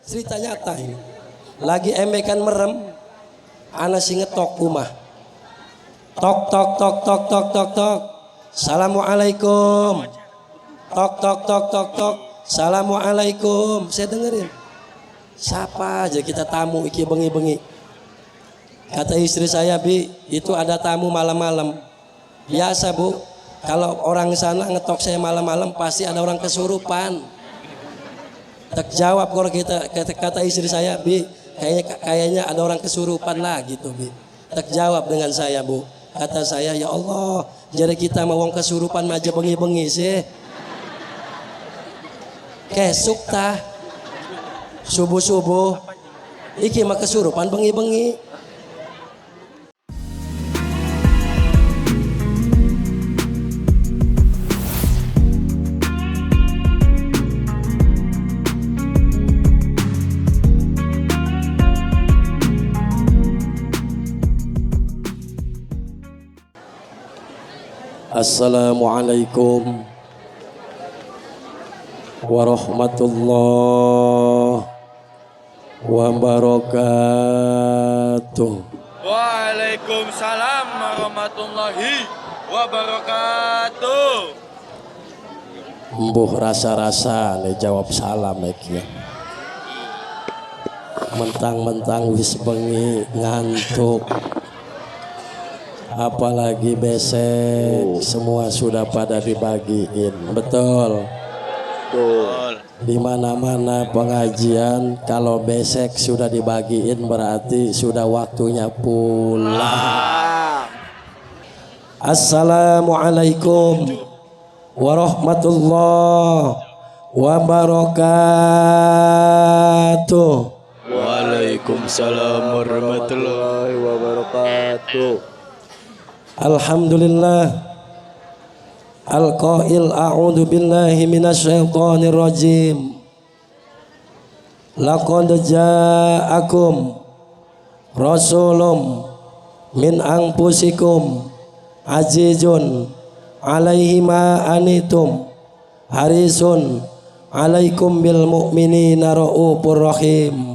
cerita nyata ini. Lagi embekan merem, ana si ngetok rumah. Tok tok tok tok tok tok tok. Assalamualaikum. Tok tok tok tok tok. Assalamualaikum. Saya dengerin. Siapa aja kita tamu iki bengi-bengi. Kata istri saya, Bi, itu ada tamu malam-malam. Biasa, Bu. Kalau orang sana ngetok saya malam-malam pasti ada orang kesurupan. Tak jawab kalau kita kata istri saya, Bi, kayaknya ada orang kesurupan lah gitu, Bi. Tak jawab dengan saya, Bu. Kata saya, ya Allah, jadi kita mau wong kesurupan aja bengi-bengi sih. Kesuk tah. Subuh-subuh. Iki mah kesurupan bengi-bengi. Assalamualaikum warahmatullahi wabarakatuh. Waalaikumsalam warahmatullahi wabarakatuh. Mbuh rasa-rasa nih jawab salam ya. Mentang-mentang wis bengi ngantuk. Apalagi besek semua sudah pada dibagiin, betul. Di mana-mana pengajian kalau besek sudah dibagiin berarti sudah waktunya pulang. Assalamualaikum warahmatullahi wabarakatuh. Waalaikumsalam warahmatullahi wabarakatuh. Alhamdulillah Al-Qail a'udzu billahi minasyaitonir rajim. Laqad ja'akum rasulun min anfusikum azizun 'alaihi ma anitum harisun 'alaikum bil mu'minina raufur rahim.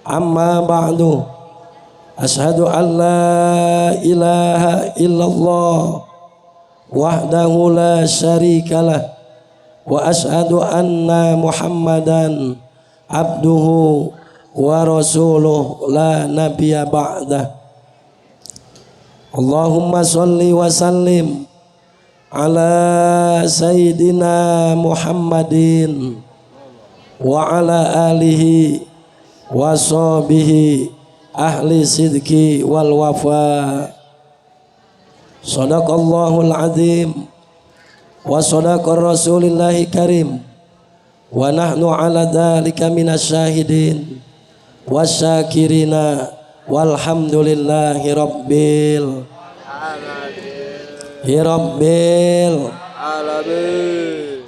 Amma ba'du. Asyhadu an la ilaha illallah wahdahu la syarikalah wa asyhadu anna Muhammadan abduhu wa rasuluh la nabiyya ba'dah. Allahumma sholli wa sallim ala sayyidina Muhammadin wa ala alihi wa sahbihi ahli sidki wal wafa. Sadaqallahul azim wa sadaqar rasulillahi karim wa nahnu ala dhalika minasyahidin wasyakirina walhamdulillahi rabbil alamin.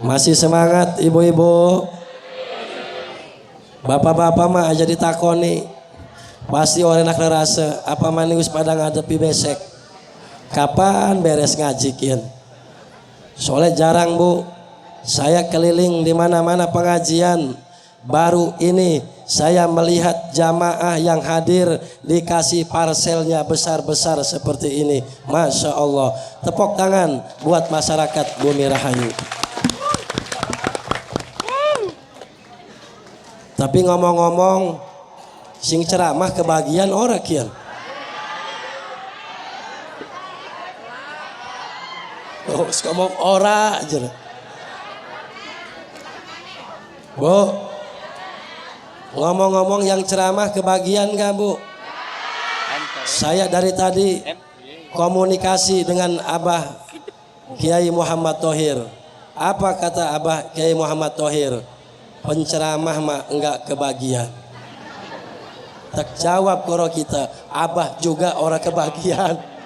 Masih semangat ibu-ibu? Bapak-bapak mah aja ditakoni pasti orang nak rasa apa manius pada ngadepi besek. Kapan beres ngajikin? Soalnya jarang, Bu. Saya keliling di mana-mana pengajian. Baru ini saya melihat jamaah yang hadir dikasih parselnya besar-besar seperti ini. Masya Allah. Tepuk tangan buat masyarakat Bumi Rahayu. Tapi ngomong-ngomong, sing ceramah kebagian orang kian. Oh, ngomong ora aja. Bu, ngomong-ngomong yang ceramah kebagian gak, Bu? Saya dari tadi komunikasi dengan Abah Kiai Muhammad Thohir. Apa kata Abah Kiai Muhammad Thohir? Penceramah mah enggak kebagian. Tak jawab koro kita, Abah juga orang kebagian.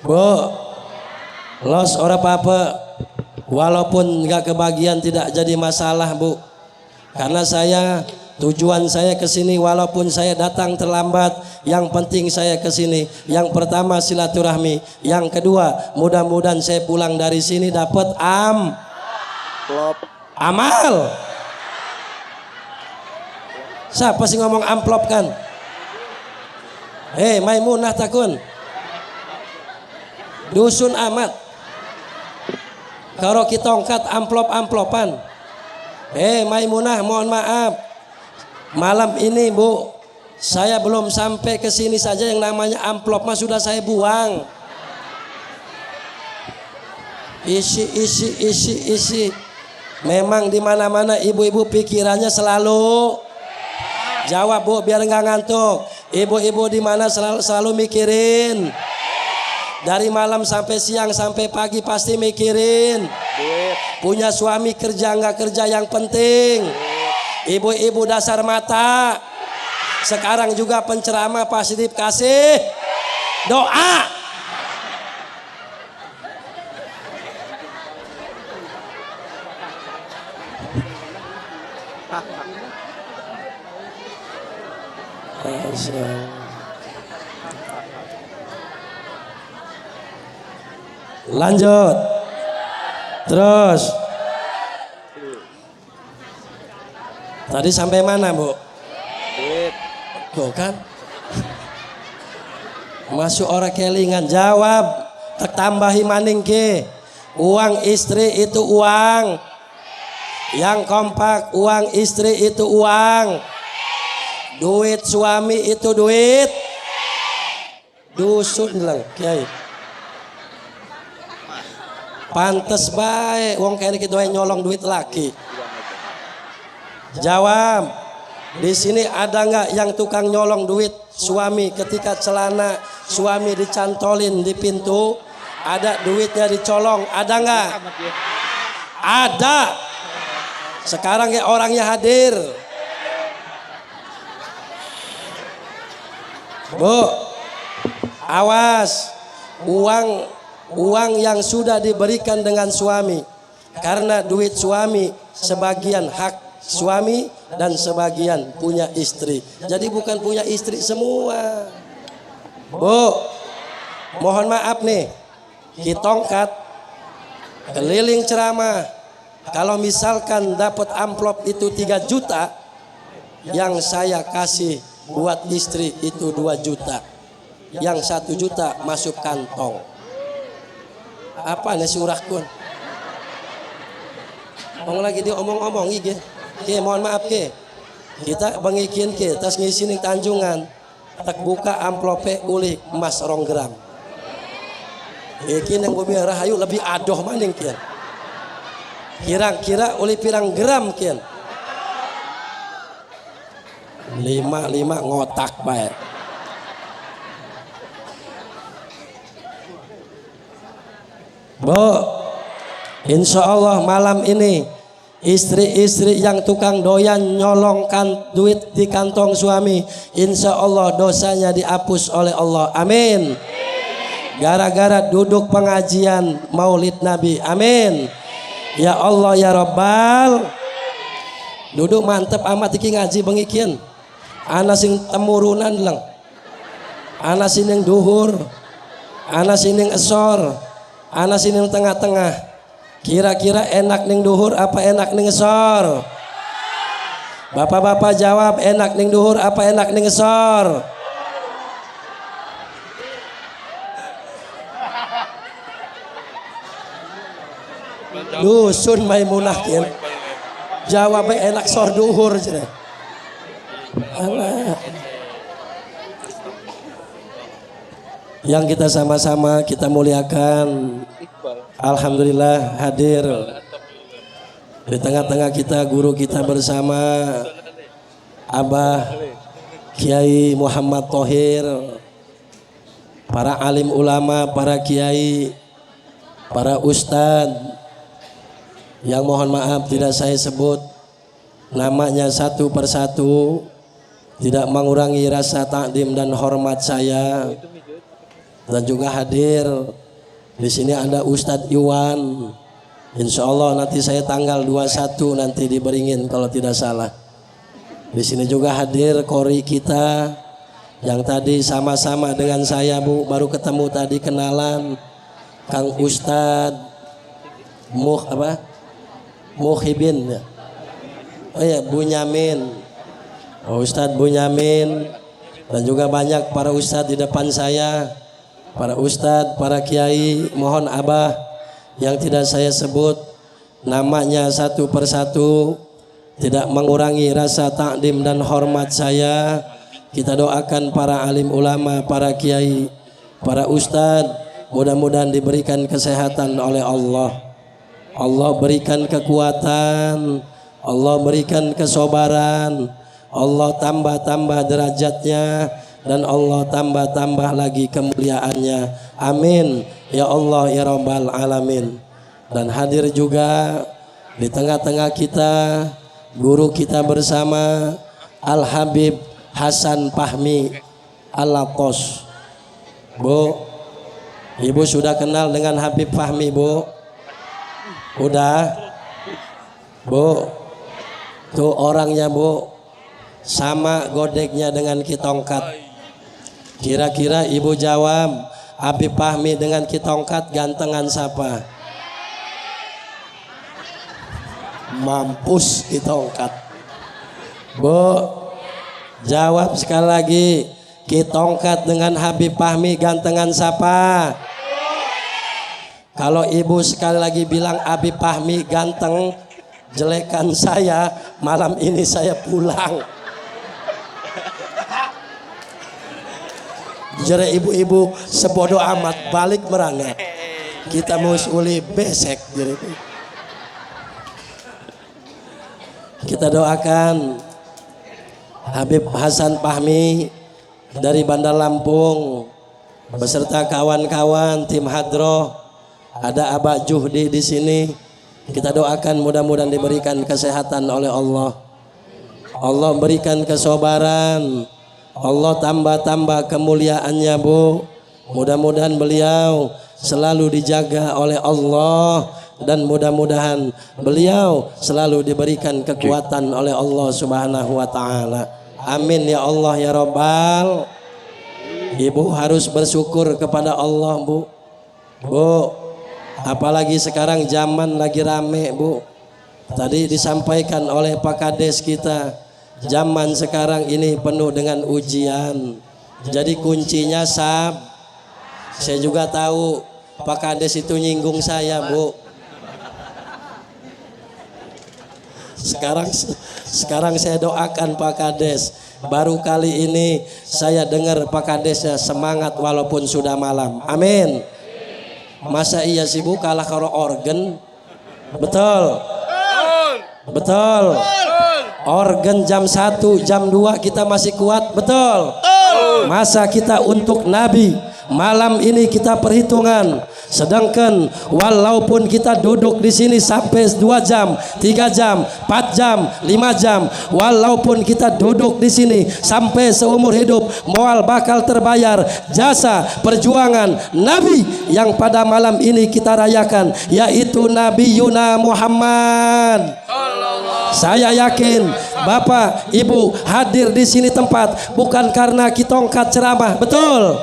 Bu, los orang apa, walaupun nggak kebagian tidak jadi masalah, Bu. Karena tujuan saya ke sini walaupun saya datang terlambat, yang penting saya ke sini. Yang pertama silaturahmi, yang kedua mudah-mudahan saya pulang dari sini dapat amplop. Amal. Siapa sih ngomong amplop kan? Maimunah takun. Dusun amat. Kalau kita tongkat amplop-amplopan. Maimunah, mohon maaf. Malam ini Bu, saya belum sampai ke sini saja yang namanya amplop mah sudah saya buang. Isi. Memang di mana-mana ibu-ibu pikirannya selalu jawab Bu biar nggak ngantuk. Ibu-ibu di mana selalu mikirin. Dari malam sampai siang sampai pagi pasti mikirin. Punya suami kerja nggak kerja yang penting. Ibu-ibu dasar mata. Sekarang juga penceramah pasti dikasih doa. Lanjut. Terus. Tadi sampai mana, Bu? Tuh kan. Masuk orang kelingan. Jawab. Tak tambahi maning ke. Uang istri itu uang. Yang kompak, uang istri itu uang. Duit suami itu duit. Dusun bilang, Kiai. Pantes baik, wong kayak gitu nyolong duit laki. Jawab. Di sini ada nggak yang tukang nyolong duit suami ketika celana suami dicantolin di pintu, ada duitnya dicolong, ada nggak? Ada. Sekarang ya orangnya hadir. Bu, awas, uang yang sudah diberikan dengan suami, karena duit suami sebagian hak suami dan sebagian punya istri. Jadi bukan punya istri semua. Bu, mohon maaf nih, kitongkat keliling ceramah. Kalau misalkan dapat amplop itu 3 juta, yang saya kasih buat istri itu 2 juta, yang 1 juta masuk kantong. Apa nih surahkun? Ngomong lagi dia omong-omong iki. Ke mohon maaf ke. Kita bengikin ke tas ngisi ning Tanjungan. Tak buka amplope ulik emas 2 gram. Iki yang bumi rahayu lebih adoh maning kian. Kira-kira uli pirang gram kian. 5 ngotak baik. Bu, insya Allah malam ini istri-istri yang tukang doyan nyolongkan duit di kantong suami, insya Allah dosanya dihapus oleh Allah. Amin. Gara-gara duduk pengajian Maulid Nabi. Amin. Ya Allah ya Rabbal. Duduk mantep amat iki ngaji bengikian. Ana sing temurunan lang. Ana sing duhur. Ana sing esor. Ana sing tengah-tengah. Kira-kira enak ning duhur apa enak ning esor? Bapak-bapak jawab, enak ning duhur apa enak ning esor? Dusun Maimunah kian. Jawabnya enak sor duhur cenah. Yang kita sama-sama kita muliakan. Alhamdulillah hadir di tengah-tengah kita guru kita bersama Abah Kiai Muhammad Thohir, para alim ulama, para kiai, para ustadz yang mohon maaf tidak saya sebut namanya satu persatu, tidak mengurangi rasa takdim dan hormat saya. Dan juga hadir di sini ada Ustadz Iwan. Insya Allah nanti saya tanggal 21 nanti di Beringin kalau tidak salah. Di sini juga hadir kori kita yang tadi sama-sama dengan saya Bu, baru ketemu tadi kenalan, Kang Ustadz Muhibin. Oh ya, Bunyamin. Ustadz Bunyamin dan juga banyak para ustadz di depan saya, para ustadz, para kiai, mohon abah yang tidak saya sebut namanya satu persatu, tidak mengurangi rasa takdim dan hormat saya. Kita doakan para alim ulama, para kiai, para ustadz, mudah-mudahan diberikan kesehatan oleh Allah. Allah berikan kekuatan, Allah berikan kesabaran, Allah tambah-tambah derajatnya, dan Allah tambah-tambah lagi kemuliaannya. Amin ya Allah ya Rabbal Alamin. Dan hadir juga di tengah-tengah kita guru kita bersama Al Habib Hasan Fahmi Al-Latos. Bu, ibu sudah kenal dengan Habib Fahmi, Bu? Udah? Bu, tuh orangnya, Bu, sama godeknya dengan kitongkat. Kira-kira ibu jawab, Habib Fahmi dengan kitongkat gantengan siapa? Mampus kitongkat. Bu, jawab sekali lagi, kitongkat dengan Habib Fahmi gantengan siapa? Kalau ibu sekali lagi bilang Habib Fahmi ganteng, jelekan saya, malam ini saya pulang. Jere ibu-ibu sebodoh amat, balik merana. Kita mau uli besek. Jere. Kita doakan Habib Hasan Fahmi dari Bandar Lampung beserta kawan-kawan tim hadroh. Ada Abah Juhdi di sini. Kita doakan mudah-mudahan diberikan kesehatan oleh Allah. Allah berikan kesabaran. Allah tambah-tambah kemuliaannya, Bu. Mudah-mudahan beliau selalu dijaga oleh Allah, dan mudah-mudahan beliau selalu diberikan kekuatan oleh Allah Subhanahu wa taala. Amin ya Allah ya Rabbal. Ibu harus bersyukur kepada Allah, Bu. Bu, apalagi sekarang zaman lagi rame, Bu. Tadi disampaikan oleh Pak Kades kita, zaman sekarang ini penuh dengan ujian. Jadi kuncinya saya juga tahu Pak Kades itu nyinggung saya, Bu. Sekarang saya doakan Pak Kades. Baru kali ini saya dengar Pak Kadesnya semangat walaupun sudah malam. Amin. Masa iya sih, Bu, kalah kalau organ? Betul. Betul. Organ jam 1, jam 2 kita masih kuat, betul. Masa kita untuk Nabi malam ini kita perhitungan. Sedangkan walaupun kita duduk di sini sampai 2 jam, 3 jam, 4 jam, 5 jam, walaupun kita duduk di sini sampai seumur hidup, moal bakal terbayar jasa perjuangan Nabi yang pada malam ini kita rayakan, yaitu Nabi Yuna Muhammad. Saya yakin Bapak Ibu hadir di sini tempat bukan karena kitongkat ceramah, betul.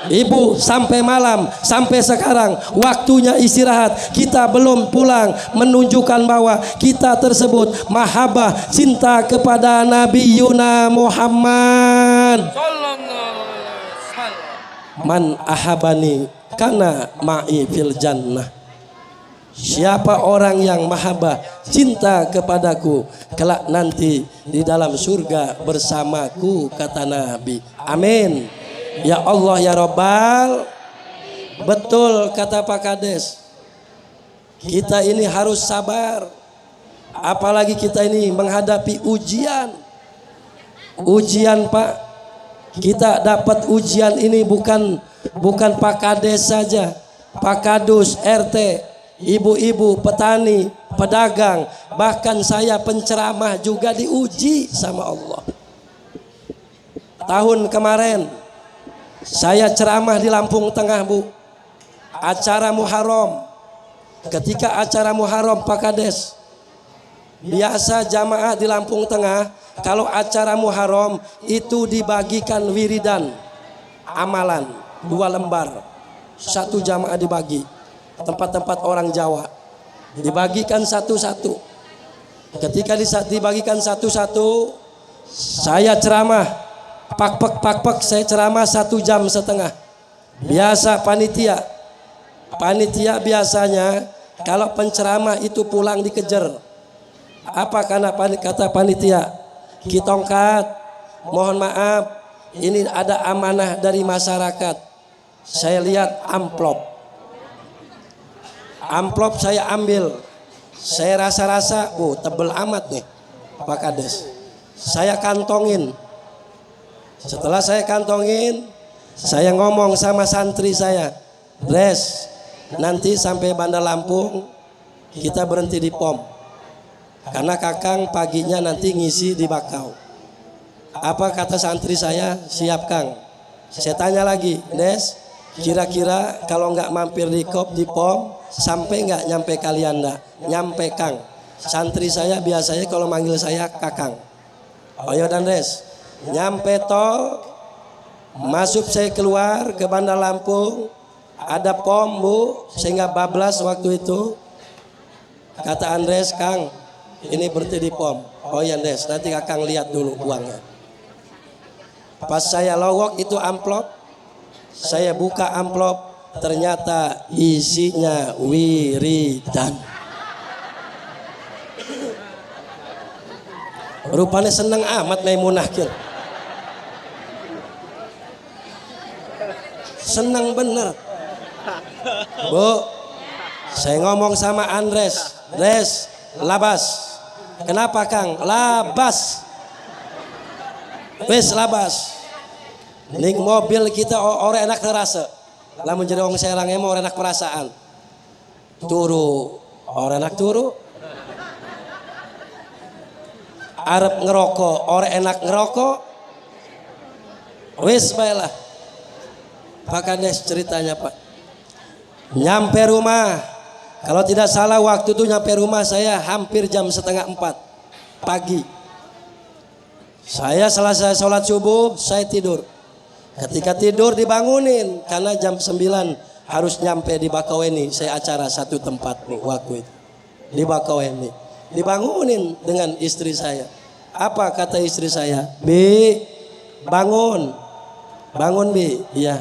Ibu sampai malam, sampai sekarang waktunya istirahat, kita belum pulang, menunjukkan bahwa kita tersebut mahabbah, cinta kepada Nabi Yuna Muhammad. Man ahabani kana ma'i fil jannah. Siapa orang yang mahabbah, cinta kepadaku, kelak nanti di dalam surga bersamaku, kata Nabi. Amin. Ya Allah ya Rabbal. Betul kata Pak Kades, kita ini harus sabar. Apalagi kita ini menghadapi ujian. Ujian, Pak. Kita dapat ujian ini bukan Pak Kades saja, Pak Kadus, RT, ibu-ibu, petani, pedagang, bahkan saya penceramah juga diuji sama Allah. Tahun kemarin saya ceramah di Lampung Tengah, Bu. Acara Muharram. Ketika acara Muharram, Pak Kades, biasa jamaah di Lampung Tengah kalau acara Muharram itu dibagikan wiridan, amalan 2 lembar, 1 jamaah dibagi. Tempat-tempat orang Jawa. dibagikan satu-satu. Ketika dibagikan satu-satu, saya ceramah, pak, saya ceramah 1,5 jam. Biasa panitia biasanya kalau penceramah itu pulang dikejar. Apa kata panitia? Kitongkat, mohon maaf, ini ada amanah dari masyarakat. Saya lihat amplop saya ambil. Saya rasa-rasa, tebel amat nih Pak Kades. Saya kantongin. Setelah saya kantongin, saya ngomong sama santri saya, Dres, nanti sampai Bandar Lampung kita berhenti di pom, karena Kakang paginya nanti ngisi di Bakau. Apa kata santri saya? Siap Kang. Saya tanya lagi, Des, kira-kira kalau nggak mampir di pom, sampai nggak nyampe Kalianda? Nyampe Kang. Santri saya biasanya kalau manggil saya Kakang. Oh ya dan Des, nyampe tol, masuk saya keluar ke Bandar Lampung, ada pom Bu, sehingga bablas waktu itu. Kata Andres, Kang, ini berhenti di pom. Oh ya Des, nanti Kakang lihat dulu uangnya. Pas saya lowok itu amplop, saya buka amplop, ternyata isinya wiridan. Rupanya seneng amat Maimunah kin. Senang bener. Bu, saya ngomong sama Andres, Des, labas. Kenapa Kang? Labas. Wes labas. Ning mobil kita orang enak terasa. Lamun jadi orang Serang emang orang enak perasaan. Turu, orang enak turu. Arep ngerokok, orang enak ngerokok. Wes baiklah. Pak Kades ceritanya Pak. Nyampe rumah, kalau tidak salah waktu itu nyampe rumah saya hampir jam 3:30 pagi. Saya selesai sholat subuh, saya tidur. Ketika tidur dibangunin karena jam 9 harus nyampe di Bakauheni. Saya acara satu tempat nih waktu itu di Bakauheni. Dibangunin dengan istri saya. Apa kata istri saya? Bi, bangun, bangun Bi. Iya.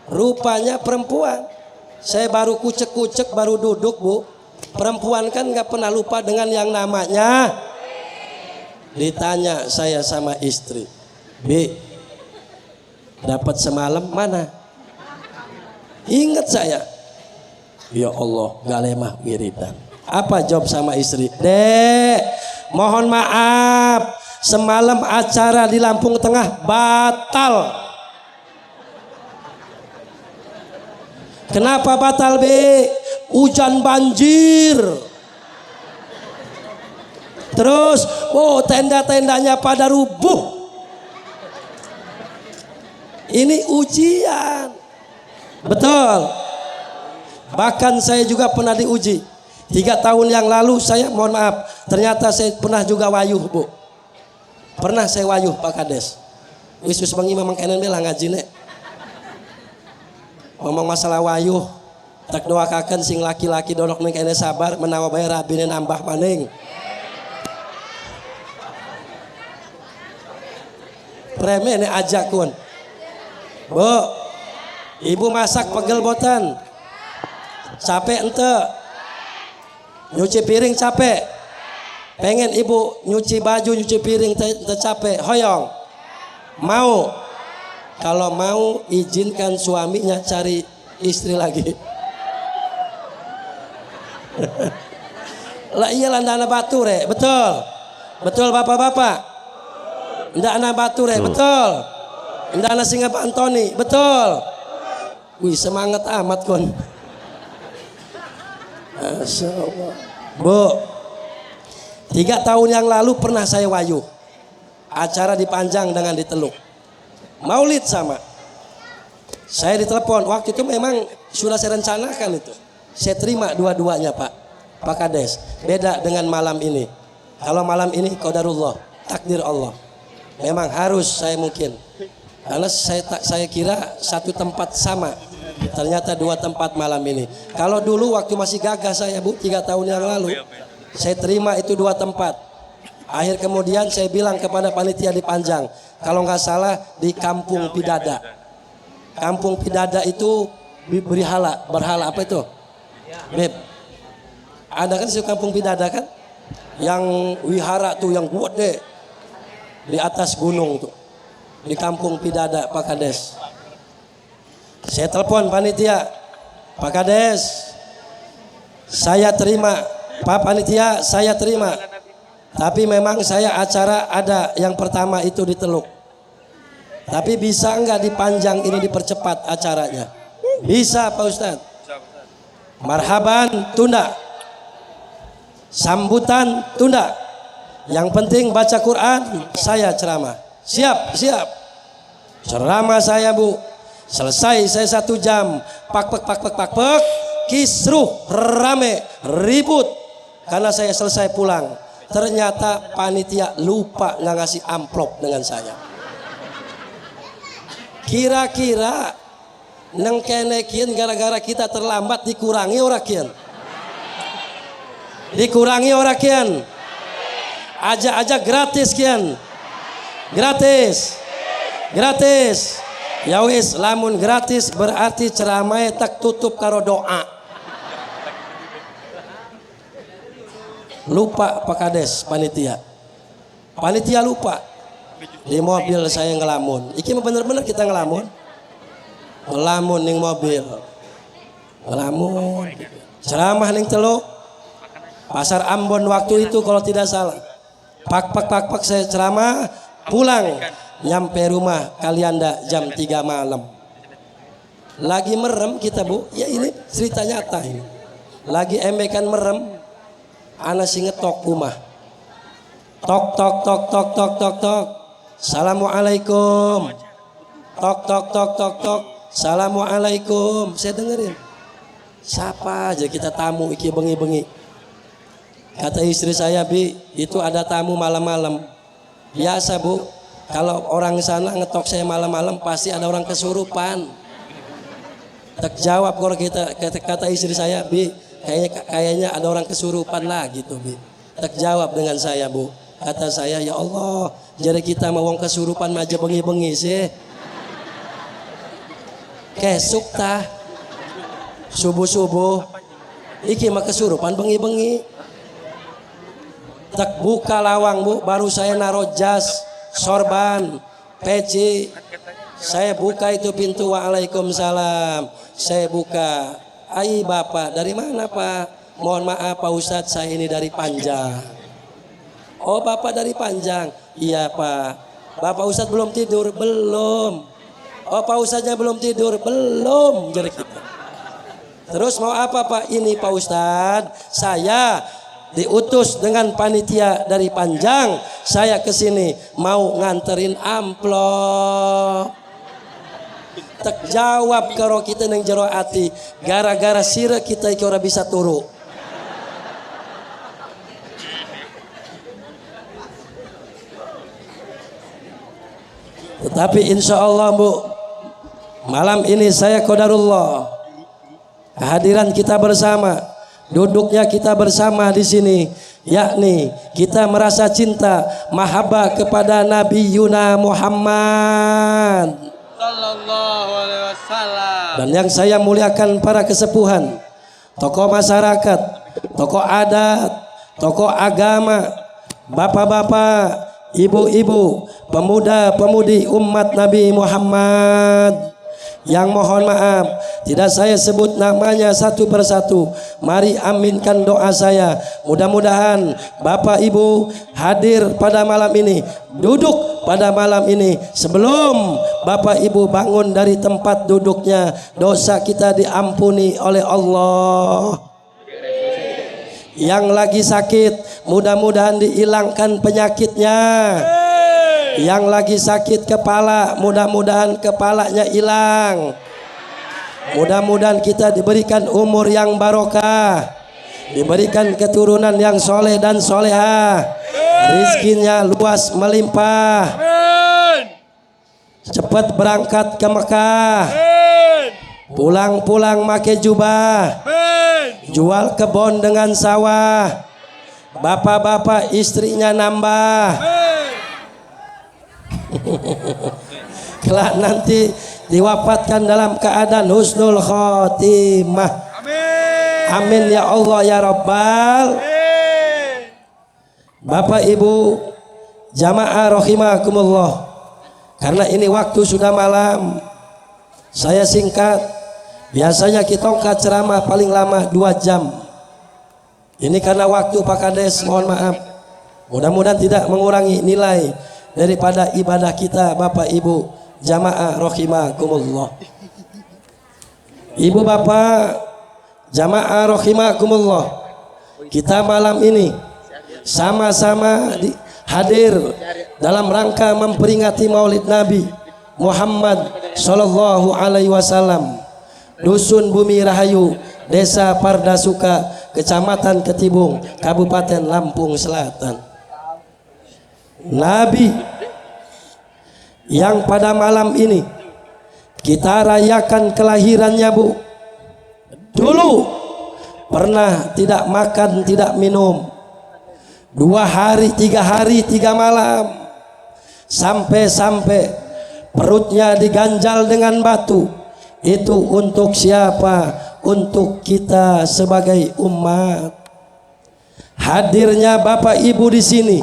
Rupanya perempuan. Saya baru kucek-kucek, baru duduk Bu. Perempuan kan nggak pernah lupa dengan yang namanya. Ditanya saya sama istri, Bi, dapat semalam mana? Ingat saya. Ya Allah, gak lemah wiridan. Apa jawab sama istri? Dek, mohon maaf, semalam acara di Lampung Tengah batal. Kenapa batal Bi? Hujan banjir. Terus, tenda-tendanya pada rubuh. Ini ujian. Betul. Bahkan saya juga pernah diuji. 3 tahun yang lalu saya, mohon maaf, ternyata saya pernah juga wayuh Bu. Pernah saya wayuh Pak Kades. Wis bengi memang kenen bela ngaji nek. Ngomong masalah wayuh, tak doakakan sing laki-laki donok ning kene sabar menawa bae rabine nambah maning. Remeh nek ajak kun. Bu, ibu masak pegel boten? Capek ente? Nyuci piring capek? Pengen ibu nyuci baju, nyuci piring te capek? Hoyong? Mau? Kalau mau izinkan suaminya cari istri lagi. Lah iyalah ndana batu re, betul. Betul bapak-bapak. Ndana batu re, betul. Ndana singa Pak Antoni, betul. Wih semangat amat kon. Masya Allah. Bu, 3 tahun yang lalu pernah saya wayuh. Acara dipanjang dengan di Teluk. Maulid sama. Saya ditelepon. Waktu itu memang sudah saya rencanakan itu. Saya terima dua-duanya Pak Kades. Beda dengan malam ini. Kalau malam ini qadarullah, takdir Allah. Memang harus saya mungkin. Karena saya kira satu tempat sama. Ternyata 2 tempat malam ini. Kalau dulu waktu masih gagah saya Bu, 3 tahun yang lalu, saya terima itu 2 tempat. Akhir kemudian saya bilang kepada panitia di Panjang, kalau nggak salah di Kampung Pidada. Kampung Pidada itu berhala apa itu? Beb, ada kan di Kampung Pidada kan? Yang wihara tuh yang kuat deh di atas gunung tuh, di Kampung Pidada Pak Kades. Saya telepon panitia, Pak Kades, saya terima, Pak Panitia saya terima, tapi memang saya acara ada yang pertama itu di Teluk, tapi bisa enggak di Panjang ini dipercepat acaranya? Bisa Pak Ustadz. Marhaban tunda, sambutan tunda, yang penting baca Quran, saya ceramah. Siap, siap. Ceramah saya Bu, selesai saya 1 jam, pak, kisruh, rame, ribut, karena saya selesai pulang. Ternyata panitia lupa nggak ngasih amplop dengan saya. Kira-kira neng kene kian gara-gara kita terlambat dikurangi ora kian? Dikurangi ora kian? Aja gratis kian? Gratis. Gratis. Ya wis, lamun gratis berarti ceramah tak tutup karo doa. Lupa Pak Kades panitia. Panitia lupa. Di mobil saya ngelamun. Iki mah bener-bener kita ngelamun. Ngelamun ning mobil. Ngelamun. Ceramah ning Teluk. Pasar Ambon waktu itu kalau tidak salah. Pak saya ceramah, pulang. Nyampe rumah Kalianda jam 3 malam. Lagi merem kita Bu, ya ini cerita nyata ini. Lagi embekan merem, ana si ngetok rumah. Tok tok tok tok tok tok tok. Assalamualaikum. Tok tok tok tok tok. Assalamualaikum. Saya dengerin. Siapa aja kita tamu iki bengi-bengi. Kata istri saya, Bi, itu ada tamu malam-malam. Biasa Bu. Kalau orang sana ngetok saya malam-malam pasti ada orang kesurupan. Tak jawab kalau kita kata istri saya, Bi, kayaknya ada orang kesurupan lah gitu, Bi. Tak jawab dengan saya, Bu. Kata saya, ya Allah, jadi kita mau wong kesurupan aja bengi-bengi sih. Kesuk tah subuh-subuh iki mah kesurupan bengi-bengi. Tak buka lawang Bu, baru saya naruh jas, sorban, peci. Saya buka itu pintu, waalaikumsalam. Saya buka. Ai Bapak, dari mana Pak? Mohon maaf Pak Ustadz, saya ini dari Panjang. Oh Bapak dari Panjang? Iya Pak. Bapak Ustadz belum tidur? Belum. Oh Pak Ustadznya belum tidur? Belum. Jadi kita. Terus mau apa Pak? Ini Pak Ustadz, saya diutus dengan panitia dari Panjang, saya kesini mau nganterin amplop. Tak jawab karo kita neng jero ati, gara-gara sira kita iki ora bisa turu. Tetapi insya Allah Bu, malam ini saya qadarullah, kehadiran kita bersama, duduknya kita bersama di sini, yakni kita merasa cinta mahabbah kepada Nabi Yuna Muhammad Sallallahu alaihi wasallam. dan yang saya muliakan para kesepuhan, tokoh masyarakat, tokoh adat, tokoh agama, bapak-bapak, ibu-ibu, pemuda-pemudi umat Nabi Muhammad. Yang mohon maaf tidak saya sebut namanya satu persatu. Mari aminkan doa saya. Mudah-mudahan Bapak Ibu hadir pada malam ini, duduk pada malam ini, sebelum Bapak Ibu bangun dari tempat duduknya, dosa kita diampuni oleh Allah. Yang lagi sakit, mudah-mudahan dihilangkan penyakitnya. Yang lagi sakit kepala, mudah-mudahan kepalanya hilang. Mudah-mudahan kita diberikan umur yang barokah, diberikan keturunan yang soleh dan solehah, rizkinya luas melimpah, cepat berangkat ke Mekah, pulang-pulang make jubah, jual kebun dengan sawah, bapak-bapak istrinya nambah. Kelak nanti diwafatkan dalam keadaan husnul khotimah. Amin ya Allah ya Rabbal. Bapak Ibu jamaah rahimakumullah, karena ini waktu sudah malam, saya singkat. Biasanya kita angkat ceramah paling lama 2 jam. Ini karena waktu Pak Kades, mohon maaf. Mudah-mudahan tidak mengurangi nilai daripada ibadah kita Bapak Ibu jamaah rahimakumullah. Ibu bapak jamaah rahimakumullah, kita malam ini sama-sama hadir dalam rangka memperingati Maulid Nabi Muhammad sallallahu alaihi wasallam, Dusun Bumi Rahayu, Desa Pardasuka, Kecamatan Ketibung, Kabupaten Lampung Selatan. Nabi yang pada malam ini kita rayakan kelahirannya, Bu. Dulu pernah tidak makan, tidak minum 2 hari, 3 hari, 3 malam, sampai-sampai perutnya diganjal dengan batu. Itu untuk siapa? Untuk kita sebagai umat. Hadirnya Bapak Ibu di sini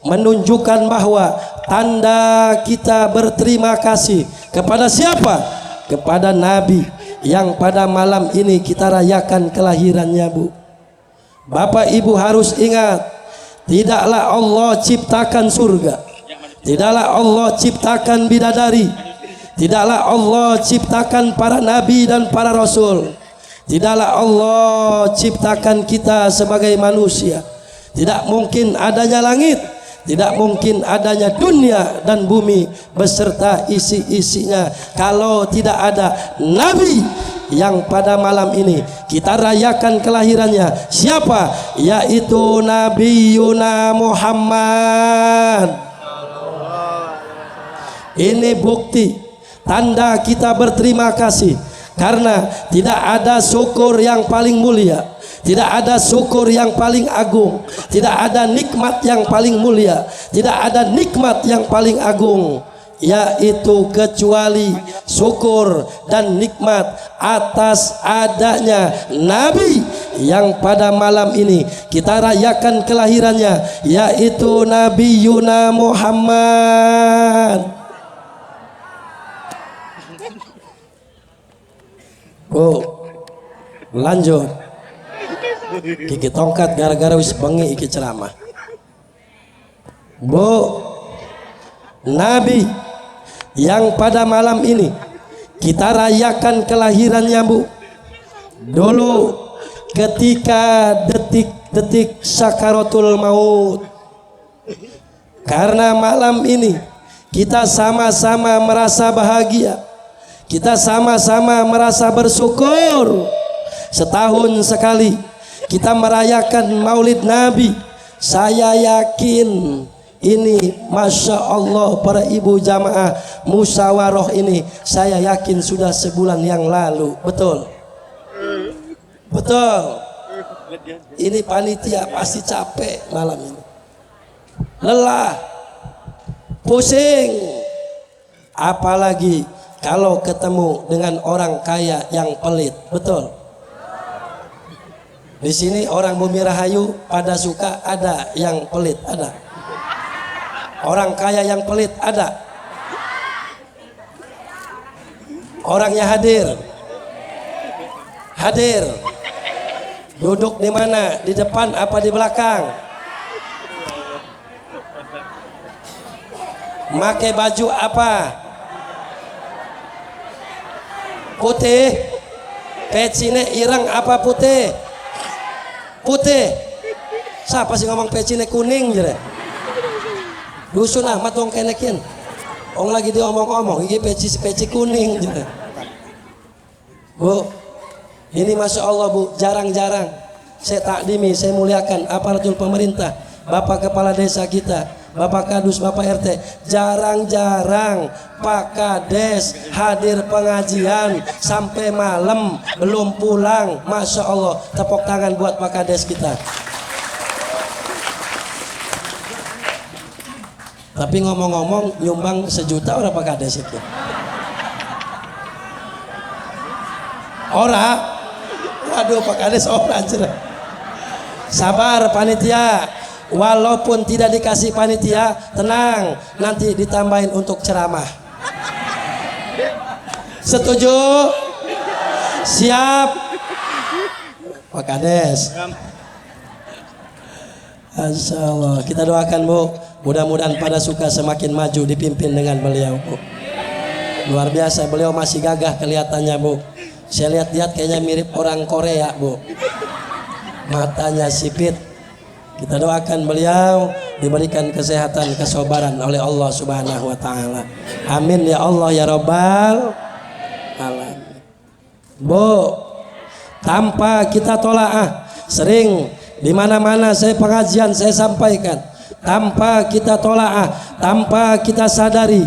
menunjukkan bahwa tanda kita berterima kasih kepada siapa? Kepada Nabi yang pada malam ini kita rayakan kelahirannya, Bu. Bapak Ibu harus ingat, tidaklah Allah ciptakan surga, tidaklah Allah ciptakan bidadari, tidaklah Allah ciptakan para nabi dan para rasul, tidaklah Allah ciptakan kita sebagai manusia. Tidak mungkin adanya langit, tidak mungkin adanya dunia dan bumi beserta isi-isinya kalau tidak ada Nabi yang pada malam ini kita rayakan kelahirannya. Siapa? Yaitu Nabi Yuna Muhammad. Ini bukti tanda kita berterima kasih, karena tidak ada syukur yang paling mulia, tidak ada syukur yang paling agung, tidak ada nikmat yang paling mulia, tidak ada nikmat yang paling agung, yaitu kecuali syukur dan nikmat atas adanya Nabi yang pada malam ini kita rayakan kelahirannya, yaitu Nabi Yuna Muhammad. Oh, lanjut. Kiki tongkat gara-gara wis bengi iki ceramah. Bu, Nabi yang pada malam ini kita rayakan kelahirannya, Bu. Dulu ketika detik-detik sakaratul maut, karena malam ini kita sama-sama merasa bahagia, kita sama-sama merasa bersyukur. Setahun sekali kita merayakan Maulid Nabi. Saya yakin ini, Masya Allah, para ibu jamaah musyawarah ini, saya yakin sudah sebulan yang lalu. Betul? Betul. Ini panitia pasti capek malam ini, lelah, pusing, apalagi kalau ketemu dengan orang kaya yang pelit. Betul? Di sini orang Bumi Rahayu pada suka ada yang pelit, ada. Orang kaya yang pelit ada. Orangnya hadir. Hadir. Duduk di mana? Di depan apa di belakang? Pakai baju apa? Putih. Pecine ireng apa putih? Putih. Siapa sih ngomong pecine kuning jere? Dusun amat wong kenekin. Wong lagi diomong-omong iki peci kuning jere. Bu, ini Masya Allah, Bu, jarang-jarang saya takdimi, saya muliakan aparatur pemerintah, Bapak Kepala Desa kita, Bapak Kadus, Bapak RT, jarang-jarang Pak Kades hadir pengajian sampai malam belum pulang. Masya Allah, tepuk tangan buat Pak Kades kita. Tapi ngomong-ngomong, nyumbang 1 juta orang Pak Kades itu. Ora, waduh Pak Kades ora aja. Sabar panitia, walaupun tidak dikasih panitia, tenang, nanti ditambahin untuk ceramah. Setuju? Siap? Pak Kades. Masya Allah, kita doakan Bu, mudah-mudahan pada suka semakin maju dipimpin dengan beliau Bu. Luar biasa, beliau masih gagah kelihatannya Bu. Saya lihat-lihat kayaknya mirip orang Korea Bu, matanya sipit. Kita doakan beliau diberikan kesehatan, kesabaran oleh Allah Subhanahu wa Ta'ala. Amin ya Allah ya Rabbal alamin. Bu, tanpa kita tolaah, sering di mana-mana saya pengajian saya sampaikan, tanpa kita tolaah, tanpa kita sadari,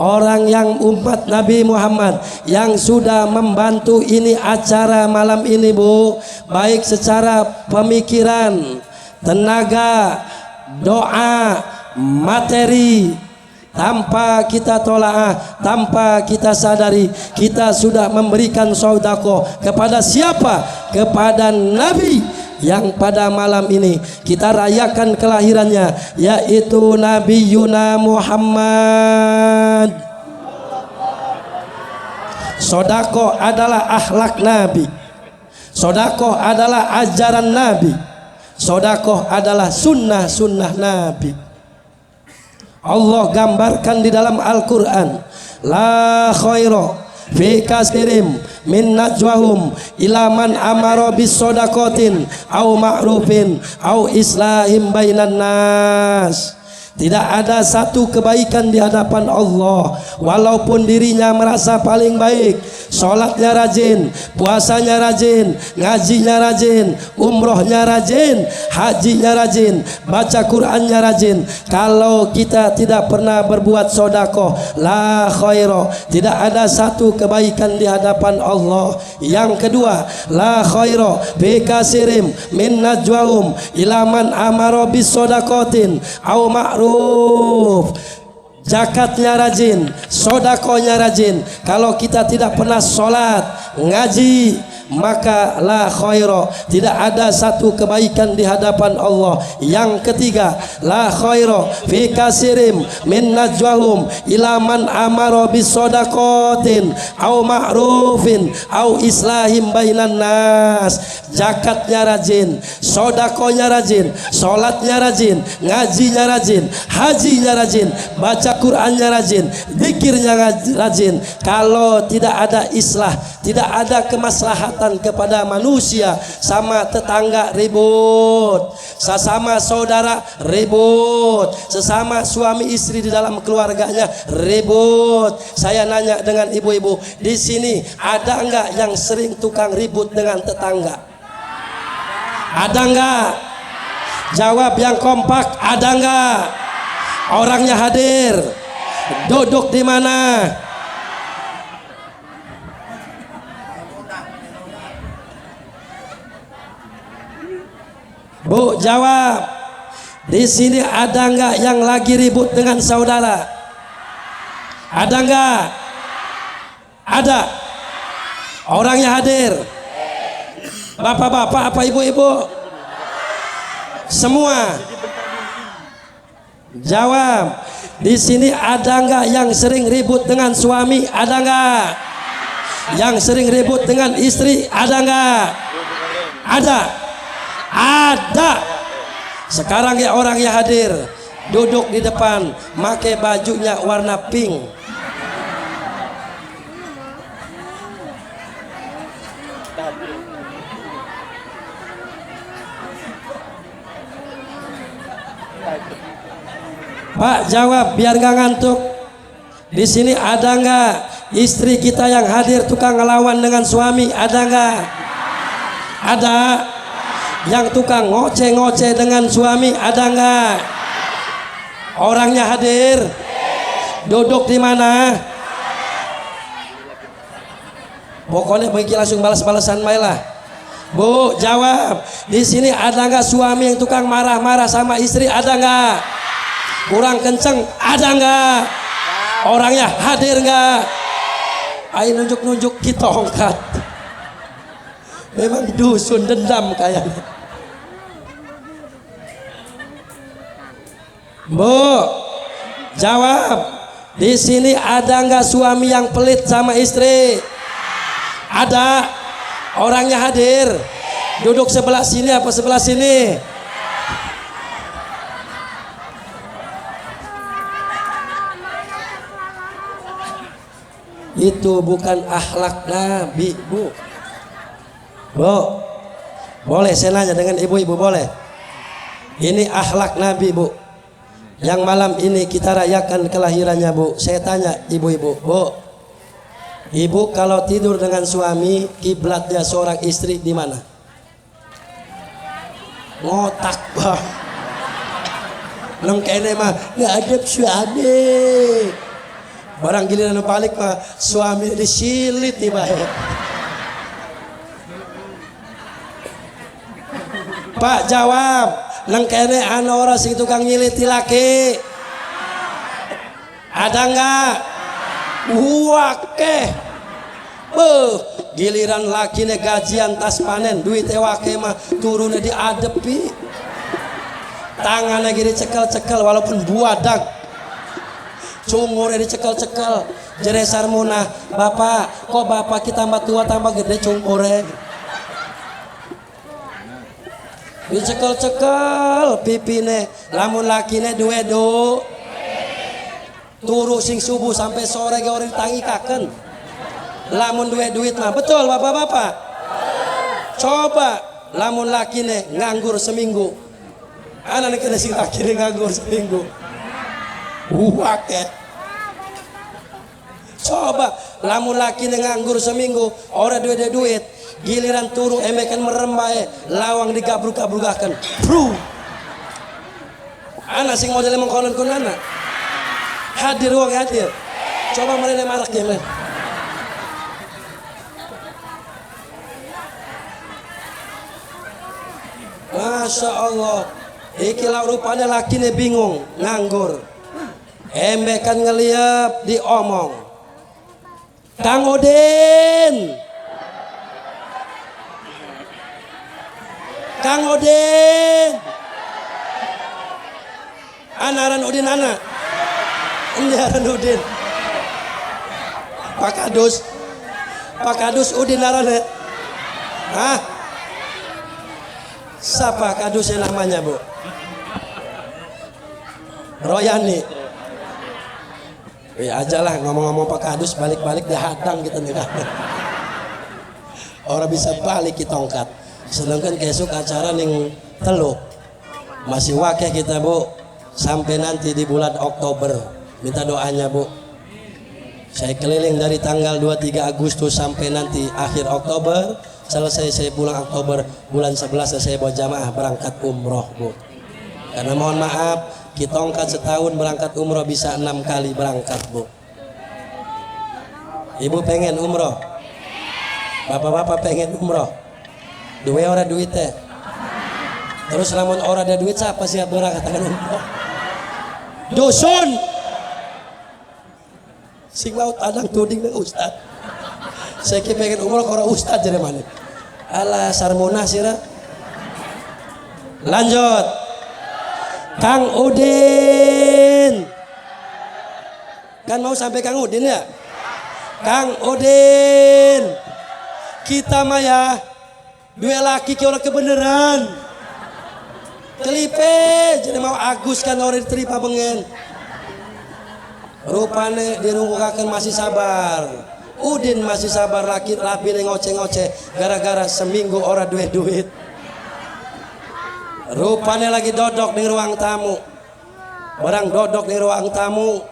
orang yang umat Nabi Muhammad yang sudah membantu ini acara malam ini Bu, baik secara pemikiran, tenaga, doa, materi, tanpa kita tolaah, tanpa kita sadari, kita sudah memberikan sedekah kepada siapa? Kepada Nabi yang pada malam ini kita rayakan kelahirannya, yaitu Nabi Yuna Muhammad. Sedekah adalah akhlak Nabi, sedekah adalah ajaran Nabi, sedekah adalah sunnah-sunnah Nabi. Allah gambarkan di dalam Al-Quran, la khaira fi kasirim min najwahum ila man amara bis sodakotin au ma'rufin au islahim bainan nas. Tidak ada satu kebaikan di hadapan Allah walaupun dirinya merasa paling baik, sholatnya rajin, puasanya rajin, ngajinya rajin, umrohnya rajin, hajinya rajin, baca Qur'annya rajin. Kalau kita tidak pernah berbuat sedekah, la khaira, tidak ada satu kebaikan di hadapan Allah. Yang kedua, la khaira bi kasirim min najwahum ila man amara bis sodakotin au ma'ruf. Zakatnya rajin, sodakonya rajin. Kalau kita tidak pernah sholat, ngaji, maka la khaira, tidak ada satu kebaikan di hadapan Allah. Yang ketiga, la khaira fi kasirim min najwahum ila man amara bis sodakotin au ma'rufin au islahim bainan nas. Zakatnya rajin, sodakonya rajin, sholatnya rajin, ngajinya rajin, hajinya rajin, baca Qur'annya rajin, zikirnya rajin. Kalau tidak ada islah, tidak ada kemaslahatan kepada manusia, sama tetangga ribut, sesama saudara ribut, sesama suami istri di dalam keluarganya ribut. Saya nanya dengan ibu-ibu di sini, ada enggak yang sering tukang ribut dengan tetangga? Ada enggak? Jawab yang kompak, ada enggak? Orangnya hadir. Duduk di mana? Bu, jawab. Di sini ada enggak yang lagi ribut dengan saudara? Ada enggak? Ada. Orangnya hadir. Bapak-bapak apa ibu-ibu? Semua. Jawab. Di sini ada enggak yang sering ribut dengan suami? Ada enggak? Yang sering ribut dengan istri? Ada enggak? Ada. Ada. Sekarang ya orang yang hadir, duduk di depan, pakai bajunya warna pink. Pak, jawab biar gak ngantuk. Di sini ada nggak istri kita yang hadir tukang ngelawan dengan suami? Ada nggak? Ada. Yang tukang ngoceh-ngoceh dengan suami? Ada nggak? Orangnya hadir. Duduk di mana? Pokoknya pergi langsung balas-balasan baiklah. Bu, jawab. Di sini ada nggak suami yang tukang marah-marah sama istri? Ada nggak? Kurang kenceng? Ada nggak? Orangnya hadir nggak? Ayo nunjuk-nunjuk kita tongkat. Memang dusun dendam kayaknya. Bu, jawab. Di sini ada nggak suami yang pelit sama istri? Ada. Orangnya hadir. Duduk sebelah sini apa sebelah sini? Itu bukan akhlak Nabi, Bu. Bu, boleh saya nanya dengan ibu-ibu, boleh? Ini akhlak Nabi, Bu. Yang malam ini kita rayakan kelahirannya, Bu. Saya tanya ibu-ibu, Bu. Ibu kalau tidur dengan suami, kiblatnya seorang istri di mana? Ngotak, Bang. Nang kene mah nggak ada suami. Barang giliran balik mah suami disilit tiba. Pak jawab, nang kene ana ora sing tukang nyiliti laki. Ada enggak? Wake. Giliran lakine gajian tas panen, duit wake mah turune diadepi. Tangannya gini cekel-cekel walaupun buadak. Cungurnya dicekel-cekel. Jere sarmuna, bapak, kok bapak kita tambah tua tambah gede cungurnya. Dicekel-cekel pipine, lamun lakine duedo. Turu sing subuh sampai sore ge orang ditangikakeun. Lamun duit mah betul bapak-bapak. Coba lamun lakine nganggur seminggu. Anak kena sing lakine nganggur seminggu. Wake. Coba lamun lakine nganggur seminggu, ora duit, giliran turu emekan merem bae, lawang digabruk-gabrugakeun. Bru. Anak sing model mengkonon-konana. Hadir wong hadir. Coba mereka marak ya, men. Masya Allah. Iki lah rupanya lakine bingung, nganggur. Embekan ngeliap diomong. Kang Udin. Kang Udin. Anaran Udin anak. Anaran Udin. Pak Kadus Udin arane. Hah? Siapa kadusnya namanya, Bu? Royani. Ya aja lah ngomong-ngomong Pak Kadus balik-balik dihadang gitu nih. Orang bisa balik kita tongkat. Sedangkan besok acara ning Teluk masih wakeh kita, Bu, sampai nanti di bulan Oktober. Minta doanya, Bu. Saya keliling dari tanggal 23 Agustus sampai nanti akhir Oktober. Selesai saya pulang Oktober, bulan 11 saya bawa jamaah berangkat umroh, Bu. Karena mohon maaf, kita tongkat setahun berangkat umroh bisa 6 kali berangkat, Bu. Ibu pengen umroh, bapak-bapak pengen umroh. Dua orang duit teh. Terus lamun orang ada duit siapa siap berangkat dengan umroh? Dusun. Sing laut adang tuding dengan ustad. Saya pengen umroh ke orang ustad jadi mana? Alah sarmuna sira. Lanjut. Kang Udin. Kan mau sampai Kang Udin ya? Kang Udin. Kita mah ya dua laki ke orang kebenaran. Kelipe jadi mau Agus kan orang diterima bengen. Rupane dirungkukakan masih sabar. Udin masih sabar laki rapi ngoceh-ngoceh gara-gara seminggu ora duit. Rupane lagi dodok di ruang tamu. Barang dodok di ruang tamu,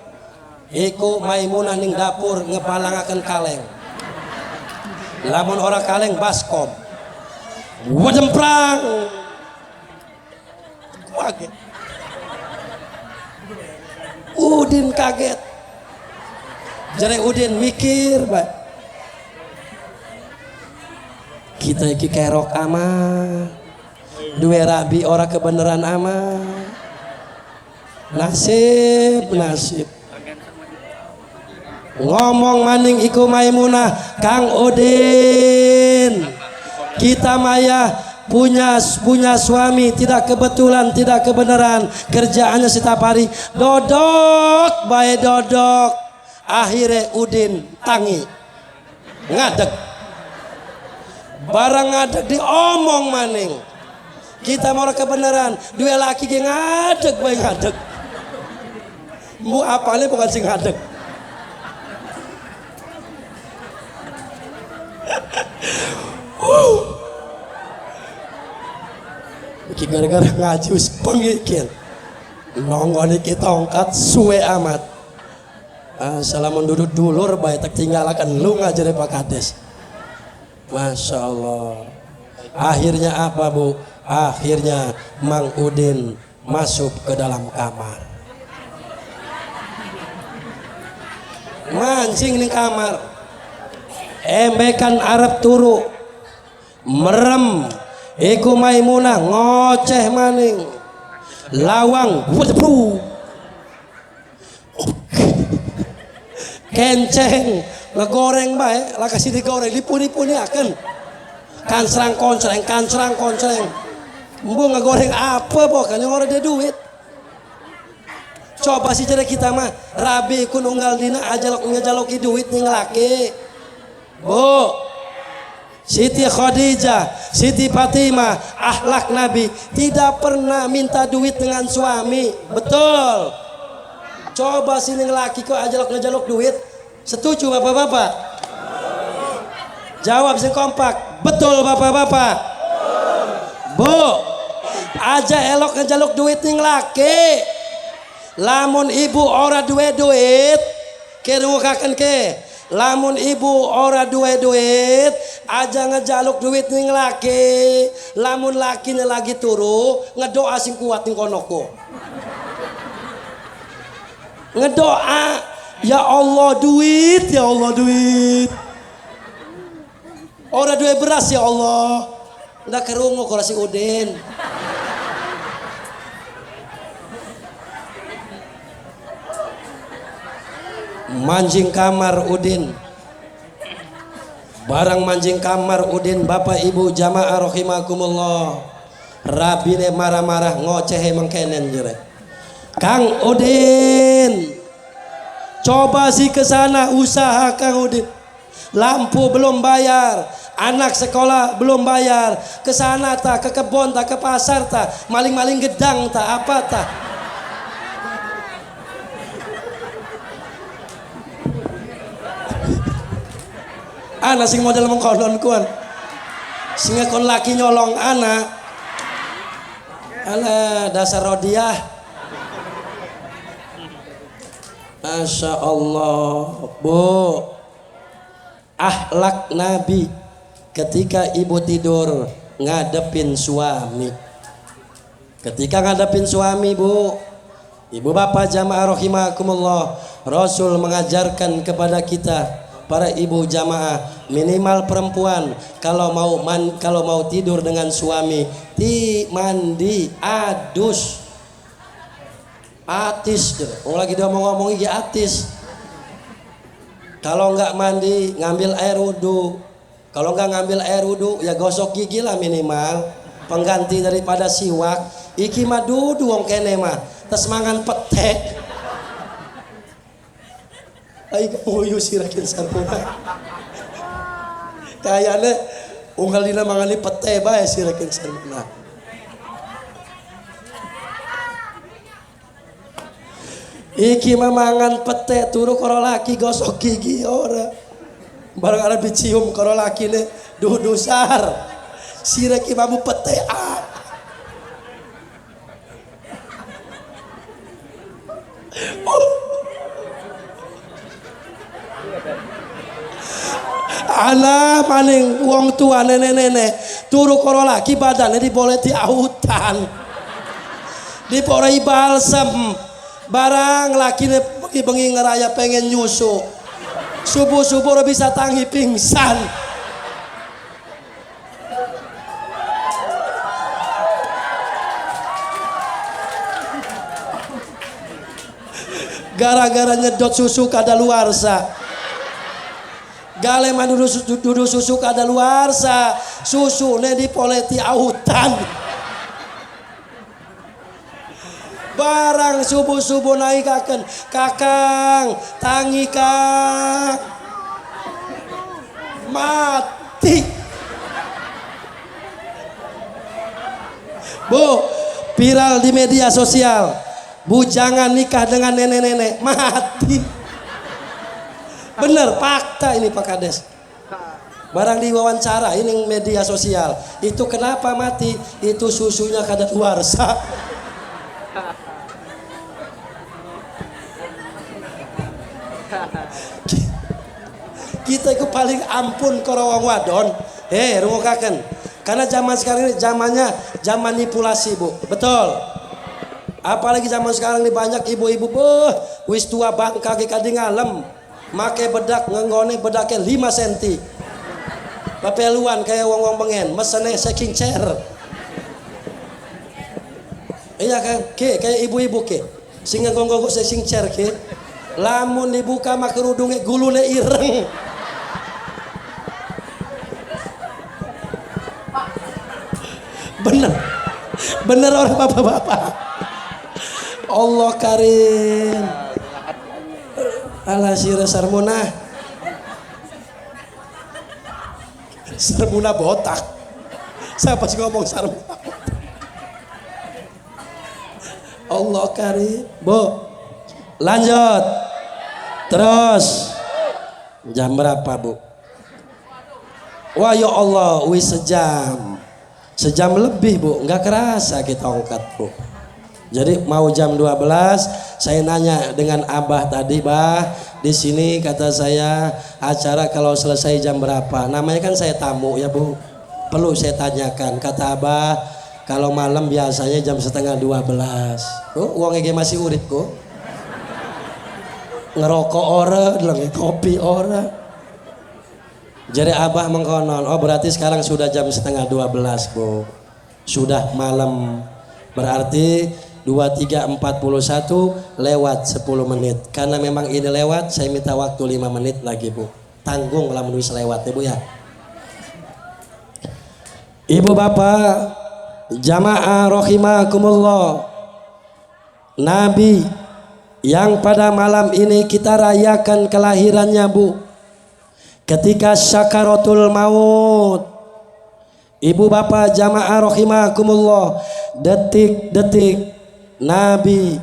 iku Maimunah ning dapur ngepalangaken kaleng. Lamun ora kaleng baskom. Wademprang. Wage. Udin kaget. Jare Udin mikir bae. Kita iki kerok ama. Dua rabi ora kebenaran ama. Nasib. Ngomong maning iku Maimunah, Kang Udin. Kita maya punya suami tidak kebetulan, tidak kebenaran, kerjaannya setiap hari dodok bae dodok. Akhirnya Udin tangi ngadeg, barang ngadeg diomong maning. Kita mau kebenaran, dua laki ge ngadeg bae ngadeg. Bu apane bukan sing ngadeg. Iki gara-gara ngaji wis pengikir. Nonggone iki tongkat suwe amat. Salamun duduk dulur bae tak tinggalakan lu ngajari Pak Kades. Masya Allah. Akhirnya apa Bu? Akhirnya Mang Udin masuk ke dalam kamar. Mancing di kamar. Embekan Arab turu. Merem. Iku Maimunah ngoceh maning. Lawang. Kenceng ngegoreng bae, lah kasih digoreng dipuni-puni akan kancrang koncreng mbu ngegoreng apa pokoknya orang ada duit. Coba sih cara kita mah rabi kun unggal dina ngejaloki duit ning laki. Bu Siti Khadijah, Siti Fatimah, akhlak Nabi tidak pernah minta duit dengan suami. Betul. Coba sini laki kok ngejaluk duit. Setuju bapak-bapak? Jawab sing kompak. Betul bapak-bapak? Bu, aja elok ngejaluk duit ning laki. Lamun ibu ora duwe duit, kirungukaken ke. Lamun ibu ora duwe duit, aja ngejaluk duit ning laki. Lamun lakine lagi turu, ngedoa sing kuat ning konoko. Ngedoa, ya Allah duit, ya Allah duit. Ora duwe beras ya Allah. Ndak kerungu kalau si Udin. Manjing kamar Udin. Barang manjing kamar Udin, Bapak Ibu jamaah rahimakumullah. Rabine marah-marah ngocehe mengkenen jere. Kang Udin, coba sih ke sana usaha Kang Udin. Lampu belum bayar, anak sekolah belum bayar. Ke sana ta, ke kebon ta, ke pasar ta, maling-maling gedang ta, apa ta. Anak sing model mengkonon kuan. Sing kon laki nyolong anak. Alah dasar rodiah. Masya Allah, Bu. Akhlak Nabi ketika ibu tidur ngadepin suami. Ketika ngadepin suami, Bu, ibu bapak jamaah rahimakumullah, Rasul mengajarkan kepada kita para ibu jamaah, minimal perempuan kalau mau tidur dengan suami, mandi adus. Atis, lagi dia mau ngomong iki atis. Kalau nggak mandi ngambil air wudhu. Kalau nggak ngambil air wudhu ya gosok gigi lah minimal. Pengganti daripada siwak. Iki mah dudu wong kene mah. Tes mangan pete. Ayo uyu sirakin sarpuna. Kayane unggal dina mangan pete bae sirakin sarpuna. Iki mamangan pete turu karo laki gosok gigi ora. Barang ada dicium karo laki ne dusar. Sireki mamu pete ah. Alah maning wong tua nenek-nenek turu karo laki badannya diboleti autan. Diporai balsam. Barang laki bengi-bengi ngeraya pengen nyusu. Subuh-subuh bisa tangi pingsan. Gara-gara nyedot susu kadaluarsa. Gale mah dudu susu kadaluarsa, susune dipoleti autan. Barang subuh-subuh naikakeun, Kakang, tangi Kang. Mati. Bu, viral di media sosial. Bujangan nikah dengan nenek-nenek, mati. Bener, fakta ini Pak Kades. Barang diwawancara ini media sosial. Itu kenapa mati? Itu susunya kadaluarsa. Kita itu paling ampun korowong wadon. Rungokaken. Karena zaman sekarang ini zamannya zaman manipulasi, Bu. Betul. Apalagi zaman sekarang ini banyak ibu-ibu wis tua bangka ke kadi ngalem. Make bedak ngenggone bedaknya 5 cm. Bapeluan kayak wong-wong bengen, mesene saking chair. Iya kan? Kayak ibu-ibu ke. Sing ngonggok saking chair ke. Lamun dibuka mah kerudungnya gulune ireng. Bener orang bapak-bapak. Allah karim. Ala sira sarmuna. Sarmuna botak. Siapa sih ngomong sarmuna? Allah karim. Bu, lanjut. Terus. Jam berapa, Bu? Wah ya Allah, wis sejam. Sejam lebih, Bu, nggak kerasa kita angkat, Bu. Jadi mau jam 12, saya nanya dengan Abah tadi, Bah, di sini kata saya acara kalau selesai jam berapa? Namanya kan saya tamu ya, Bu. Perlu saya tanyakan. Kata Abah, kalau malam biasanya jam setengah 12. Uangnya masih urip, kok. Ngerokok ora, kopi ora. Jadi Abah mengkonon, oh berarti sekarang sudah jam setengah 12, Bu. Sudah malam. Berarti 23.41 lewat 10 menit. Karena memang ini lewat, saya minta waktu 5 menit lagi, Bu. Tanggung lah menulis lewat ya, Bu ya. Ibu bapak, jamaah rahimakumullah. Nabi yang pada malam ini kita rayakan kelahirannya, Bu. Ketika syakaratul maut. Ibu bapak jamaah rahimakumullah, detik-detik Nabi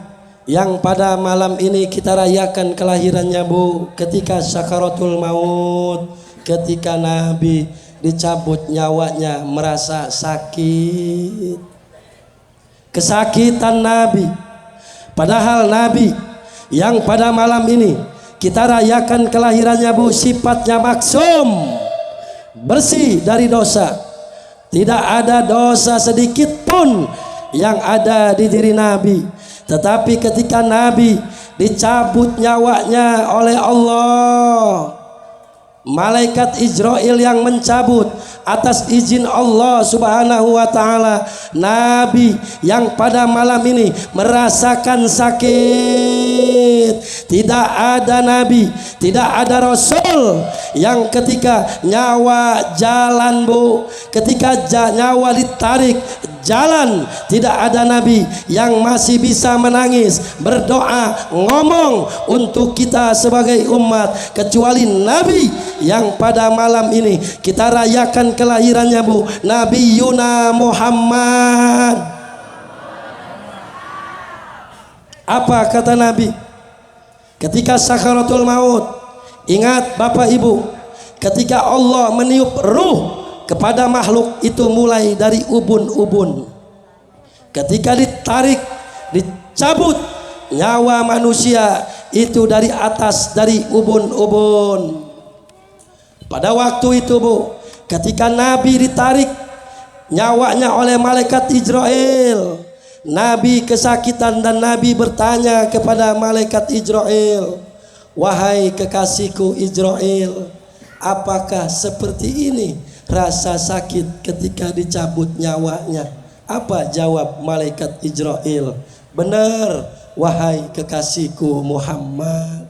yang pada malam ini kita rayakan kelahirannya, Bu. Ketika syakaratul maut, ketika Nabi dicabut nyawanya, merasa sakit. Kesakitan Nabi. Padahal Nabi yang pada malam ini kita rayakan kelahirannya, Bu, sifatnya maksum, bersih dari dosa. Tidak ada dosa sedikit pun yang ada di diri Nabi. Tetapi ketika Nabi dicabut nyawanya oleh Allah, malaikat Israel yang mencabut atas izin Allah Subhanahu wa ta'ala, Nabi yang pada malam ini merasakan sakit. Tidak ada Nabi, tidak ada Rasul yang ketika nyawa jalan, Bu, ketika nyawa ditarik jalan, tidak ada Nabi yang masih bisa menangis, berdoa, ngomong untuk kita sebagai umat, kecuali Nabi yang pada malam ini kita rayakan kelahirannya, Bu, Nabi Yuna Muhammad. Apa kata Nabi ketika sakaratul maut? Ingat Bapak Ibu, ketika Allah meniup ruh kepada makhluk itu mulai dari ubun-ubun. Ketika ditarik, dicabut nyawa manusia itu dari atas, dari ubun-ubun. Pada waktu itu, Bu, ketika Nabi ditarik nyawanya oleh malaikat Israel, Nabi kesakitan dan Nabi bertanya kepada malaikat Israel, wahai kekasihku Israel, apakah seperti ini rasa sakit ketika dicabut nyawanya? Apa jawab malaikat Israel? Benar, wahai kekasihku Muhammad.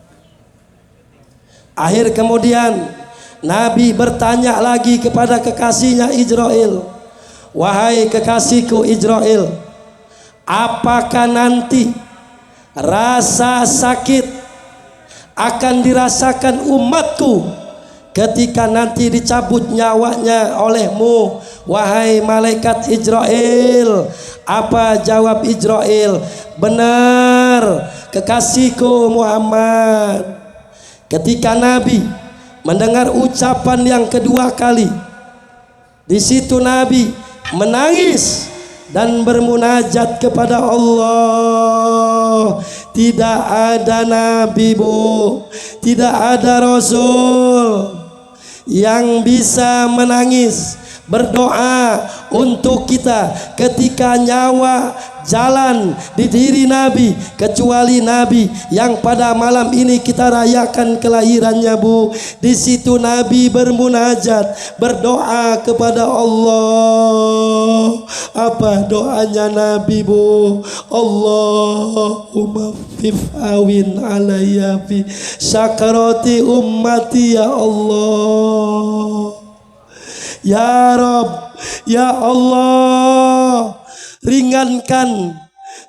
Akhir kemudian Nabi bertanya lagi kepada kekasihnya Israel, wahai kekasihku Israel, apakah nanti rasa sakit akan dirasakan umatku ketika nanti dicabut nyawanya olehmu, wahai malaikat Israel? Apa jawab Israel? Benar, kekasihku Muhammad. Ketika Nabi mendengar ucapan yang kedua kali, di situ Nabi menangis dan bermunajat kepada Allah. Tidak ada Nabi, Bu, tidak ada Rasul yang bisa menangis berdoa untuk kita ketika nyawa jalan di diri Nabi, kecuali Nabi yang pada malam ini kita rayakan kelahirannya, Bu. Di situ Nabi bermunajat, berdoa kepada Allah. Apa doanya Nabi, Bu? Allahumma fif'awin alayya fi syakarati ummati, ya Allah. Ya Rabb, ya Allah, ringankan,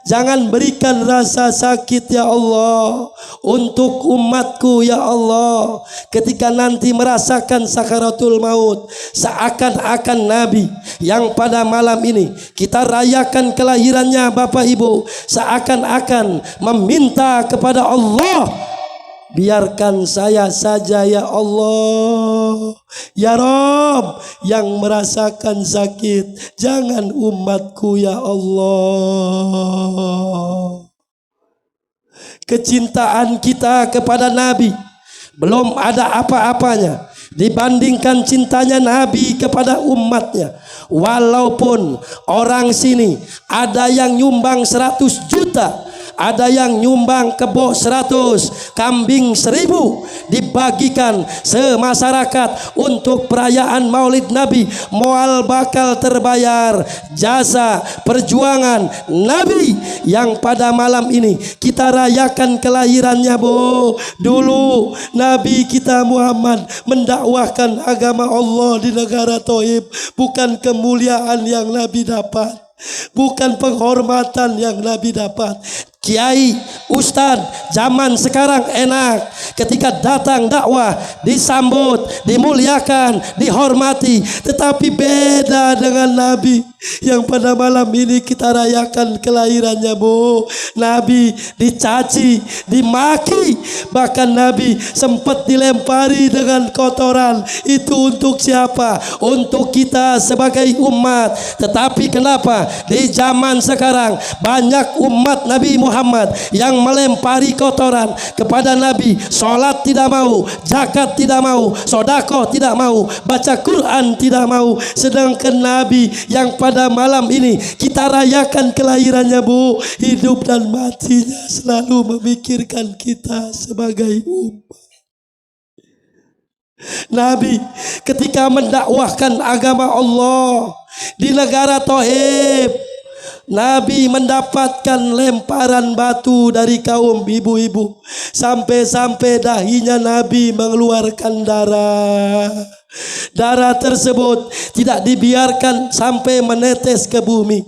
jangan berikan rasa sakit ya Allah untuk umatku ya Allah, ketika nanti merasakan sakaratul maut. Seakan-akan Nabi yang pada malam ini kita rayakan kelahirannya Bapak Ibu, seakan-akan meminta kepada Allah, biarkan saya saja ya Allah, ya Rabb, yang merasakan sakit, jangan umatku ya Allah. Kecintaan kita kepada Nabi belum ada apa-apanya dibandingkan cintanya Nabi kepada umatnya. Walaupun orang sini ada yang nyumbang 100 juta, ada yang nyumbang kebo 100, kambing 1000, dibagikan semasyarakat untuk perayaan Maulid Nabi, moal bakal terbayar jasa perjuangan Nabi yang pada malam ini kita rayakan kelahirannya, Bu. Dulu Nabi kita Muhammad mendakwahkan agama Allah di negara Thaif, bukan kemuliaan yang Nabi dapat, bukan penghormatan yang Nabi dapat. Kiai, ustadz zaman sekarang enak, ketika datang dakwah disambut, dimuliakan, dihormati. Tetapi beda dengan Nabi yang pada malam ini kita rayakan kelahirannya, Bu. Nabi dicaci, dimaki, bahkan Nabi sempat dilempari dengan kotoran. Itu untuk siapa? Untuk kita sebagai umat. Tetapi kenapa di zaman sekarang banyak umat Nabi Muhammad yang melempari kotoran kepada Nabi? Sholat tidak mau, zakat tidak mau, sodako tidak mau, baca Quran tidak mau. Sedangkan Nabi yang pada malam ini kita rayakan kelahirannya, Bu, hidup dan matinya selalu memikirkan kita sebagai umat. Nabi ketika mendakwahkan agama Allah di negara Thaif, Nabi mendapatkan lemparan batu dari kaum ibu-ibu, sampai-sampai dahinya Nabi mengeluarkan darah. Darah tersebut tidak dibiarkan sampai menetes ke bumi.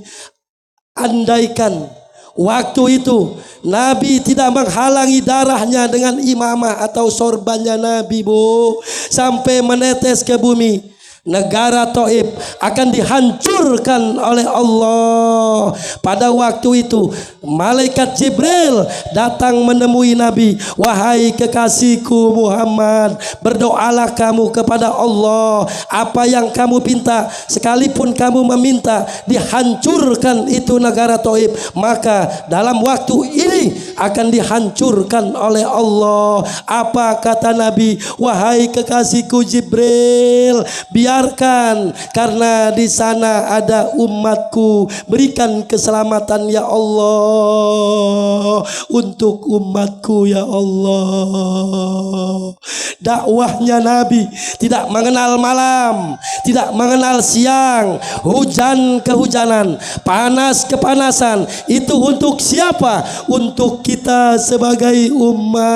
Andaikan waktu itu Nabi tidak menghalangi darahnya dengan imamah atau sorbannya Nabi, Bu, sampai menetes ke bumi, negara Thaif akan dihancurkan oleh Allah. Pada waktu itu malaikat Jibril datang menemui Nabi, wahai kekasihku Muhammad, berdoalah kamu kepada Allah, apa yang kamu pinta, sekalipun kamu meminta dihancurkan itu negara Thaif, maka dalam waktu ini akan dihancurkan oleh Allah. Apa kata Nabi? Wahai kekasihku Jibril, biar biarkan karena di sana ada umatku. Berikan keselamatan ya Allah untuk umatku ya Allah. Dakwahnya Nabi tidak mengenal malam, tidak mengenal siang, hujan kehujanan, panas kepanasan. Itu untuk siapa? Untuk kita sebagai umat.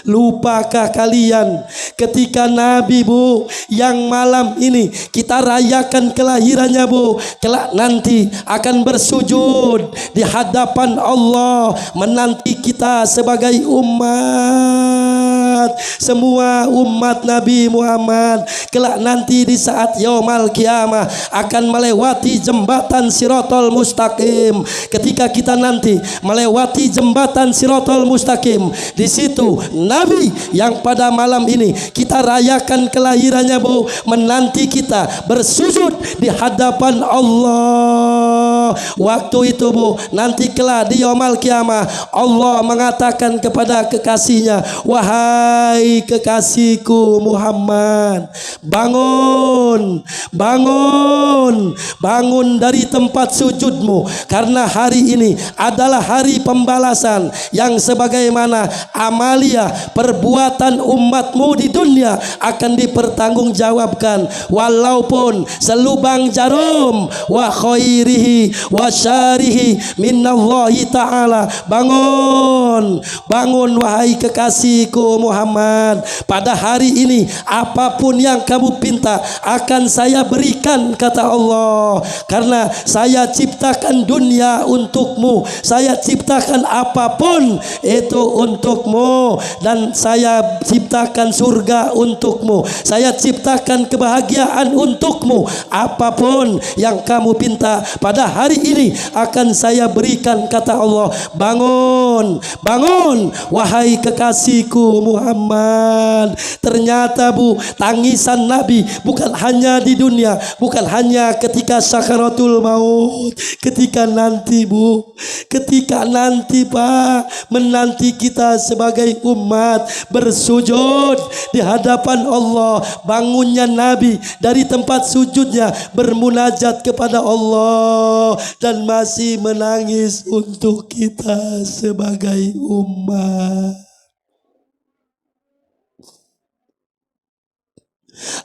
Lupakah kalian ketika Nabi Bu yang malam ini kita rayakan kelahirannya Bu, kelak nanti akan bersujud di hadapan Allah menanti kita sebagai umat, semua umat Nabi Muhammad kelak nanti di saat yaumul kiamah akan melewati jembatan Siratal Mustaqim. Ketika kita nanti melewati jembatan Siratal Mustaqim, di situ Nabi yang pada malam ini kita rayakan kelahirannya Bu, menanti kita bersujud di hadapan Allah. Waktu itu Bu, nanti kelak di yaumul kiamah Allah mengatakan kepada kekasihnya, wahai kekasihku Muhammad, bangun, bangun, bangun dari tempat sujudmu, karena hari ini adalah hari pembalasan yang sebagaimana amalia perbuatan umatmu di dunia akan dipertanggungjawabkan walaupun selubang jarum. Wa khairihi wa syarihi minallahi ta'ala. Bangun, bangun wahai kekasihku Muhammad, pada hari ini apapun yang kamu pinta akan saya berikan, kata Allah, karena saya ciptakan dunia untukmu, saya ciptakan apapun itu untukmu, dan saya ciptakan surga untukmu, saya ciptakan kebahagiaan untukmu. Apapun yang kamu pinta pada hari ini akan saya berikan, kata Allah. Bangun, bangun wahai kekasihku Muhammad. Ternyata Bu, tangisan Nabi bukan hanya di dunia, bukan hanya ketika sakaratul maut, ketika nanti Bu, ketika nanti Pak, menanti kita sebagai umat bersujud di hadapan Allah. Bangunnya Nabi dari tempat sujudnya bermunajat kepada Allah dan masih menangis untuk kita sebagai umat.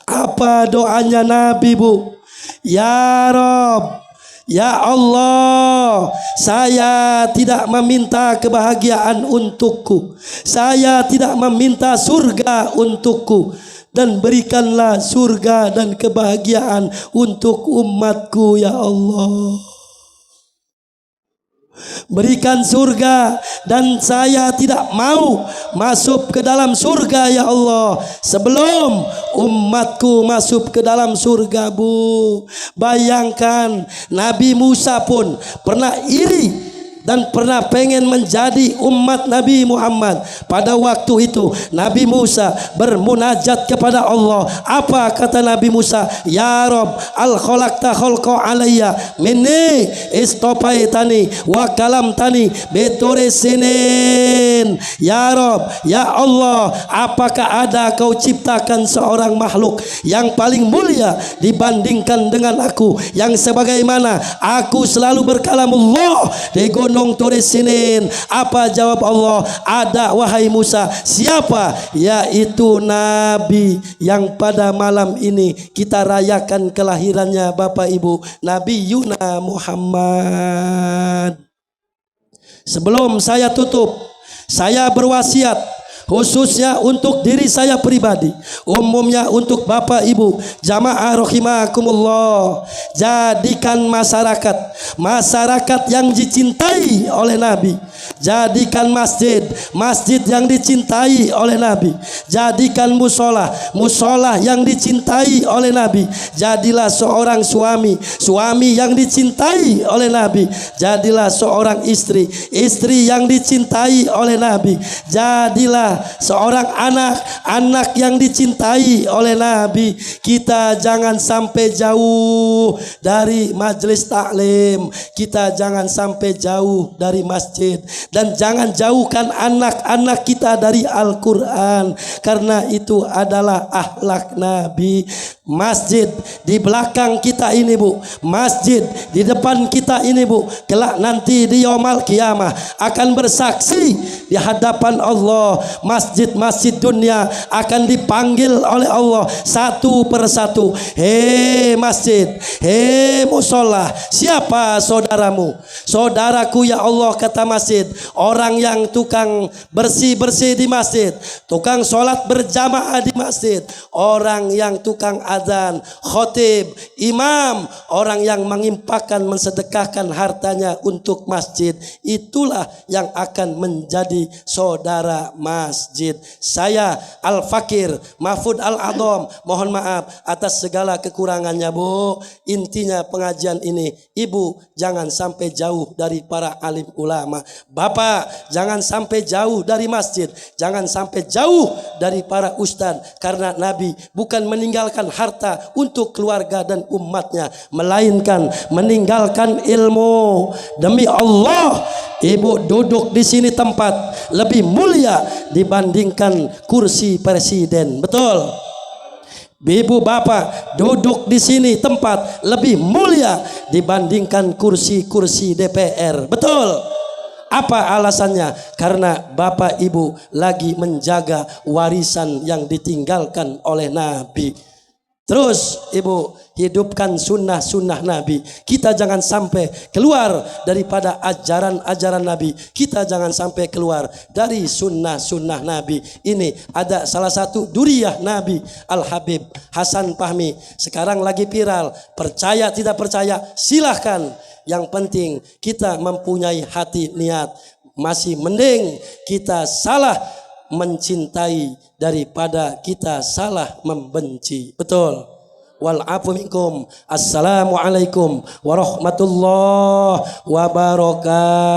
Apa doanya Nabi Bu? Ya Rob, ya Allah, saya tidak meminta kebahagiaan untukku, saya tidak meminta surga untukku, dan berikanlah surga dan kebahagiaan untuk umatku ya Allah. Berikan surga, dan saya tidak mau masuk ke dalam surga ya Allah sebelum umatku masuk ke dalam surga Bu. Bayangkan Nabi Musa pun pernah iri dan pernah pengen menjadi umat Nabi Muhammad. Pada waktu itu Nabi Musa bermunajat kepada Allah. Apa kata Nabi Musa? Ya Rob, al-khalaqta khalqa alayya minni istopaitani wa kalamtani betore sinin. Ya Rob, ya Allah, apakah ada kau ciptakan seorang makhluk yang paling mulia dibandingkan dengan aku, yang sebagaimana aku selalu berkalamullah di gunung Turi Sinin. Apa jawab Allah? Ada wahai Musa. Siapa? Yaitu Nabi yang pada malam ini kita rayakan kelahirannya Bapak Ibu, Nabi Yuna Muhammad. Sebelum saya tutup, saya berwasiat khususnya untuk diri saya pribadi, umumnya untuk Bapak Ibu jamaah rahimakumullah. Jadikan masyarakat yang dicintai oleh Nabi. Jadikan masjid yang dicintai oleh Nabi. Jadikan musola yang dicintai oleh Nabi. Jadilah seorang suami yang dicintai oleh Nabi. Jadilah seorang istri yang dicintai oleh Nabi. Jadilah seorang anak yang dicintai oleh Nabi. Kita jangan sampai jauh dari majelis taklim, kita jangan sampai jauh dari masjid, dan jangan jauhkan anak-anak kita dari Al-Quran, karena itu adalah akhlak Nabi. Masjid di belakang kita ini, Bu, masjid di depan kita ini, Bu, kelak nanti di yaumul qiyamah akan bersaksi di hadapan Allah. Masjid-masjid dunia akan dipanggil oleh Allah satu persatu. Hei masjid, hei musola, siapa saudaramu? Saudaraku ya Allah, kata masjid, orang yang tukang bersih-bersih di masjid, tukang sholat berjamaah di masjid, orang yang tukang adzan, khotib, imam, orang yang mengimpakkan, mensedekahkan hartanya untuk masjid, itulah yang akan menjadi saudara masjid. Saya Al-Fakir Mahfud Al-Adham mohon maaf atas segala kekurangannya, Bu. Intinya pengajian ini, Ibu jangan sampai jauh dari para alim ulama, Bapak jangan sampai jauh dari masjid, jangan sampai jauh dari para ustadz, karena Nabi bukan meninggalkan harta untuk keluarga dan umatnya, melainkan meninggalkan ilmu. Demi Allah, Ibu duduk di sini tempat lebih mulia dibandingkan kursi presiden. Betul? Ibu bapak duduk di sini tempat lebih mulia dibandingkan kursi-kursi DPR. Betul? Apa alasannya? Karena bapak ibu lagi menjaga warisan yang ditinggalkan oleh Nabi. Terus ibu hidupkan sunnah-sunnah Nabi. Kita jangan sampai keluar daripada ajaran-ajaran Nabi. Kita jangan sampai keluar dari sunnah-sunnah Nabi. Ini ada salah satu duriyah Nabi, Al-Habib Hasan Fahmi. Sekarang lagi viral. Percaya tidak percaya silahkan. Yang penting kita mempunyai hati niat. Masih mending kita salah mencintai daripada kita salah membenci. Betul? Wal afu minkum. Assalamualaikum warahmatullahi wabarakatuh.